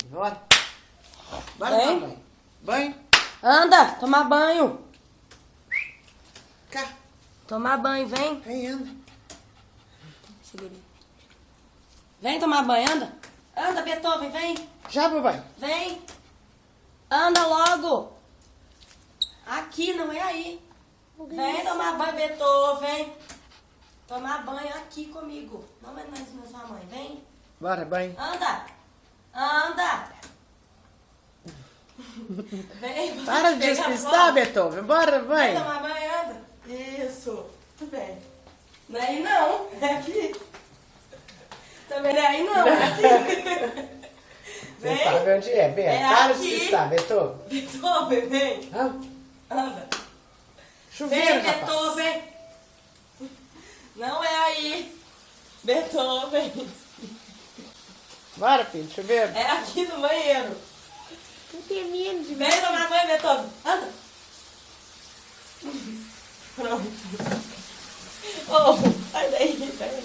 Bora. Bora Vem. tomar banho. Banho. Anda, tomar banho. Cá. Tomar banho, vem. Vem, anda. Segura aí. Vem tomar banho, anda. Anda, Beethoven, vem. Já, papai. Vem. Anda logo. Aqui, não é aí. Vem tomar banho, Beethoven. Tomar banho aqui comigo. Não é na sua mãe, vem. Bora, banho. Anda. Anda. Vem, vou Para de te pegar despistar, fora. Beethoven. Bora, Vem banho. tomar banho, anda. Isso. Vem. Não é aí não, é aqui. Também não é aí não, é aqui. Você Vem. sabe onde é, Beto. É Para de aqui. despistar, Beethoven. Beethoven, vem. Ah, Anda. chuveiro, Vem, rapaz. Beethoven. Não é aí. Beethoven. Bora, filho, chuveiro. É aqui no banheiro. Não tem medo de Vem tomar banho, Beethoven. Anda. Pronto. Oh, sai daí, vem.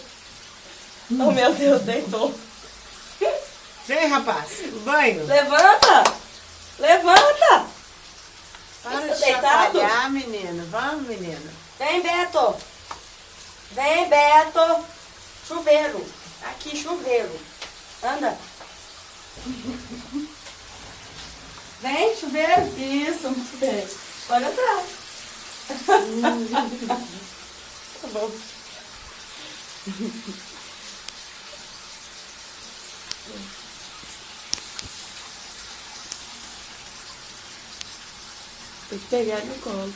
Oh, meu Deus, deitou. Vem, rapaz. Banho. Levanta. Levanta. Para Você de deitado? chacoalhar, menino. Vamos, menino. Vem, Beto. Vem, Beto. Chuveiro. Aqui, chuveiro. Anda. Vem, chuveiro. Isso, muito bem. Pode entrar. Tá bom. Tem que pegar no colo.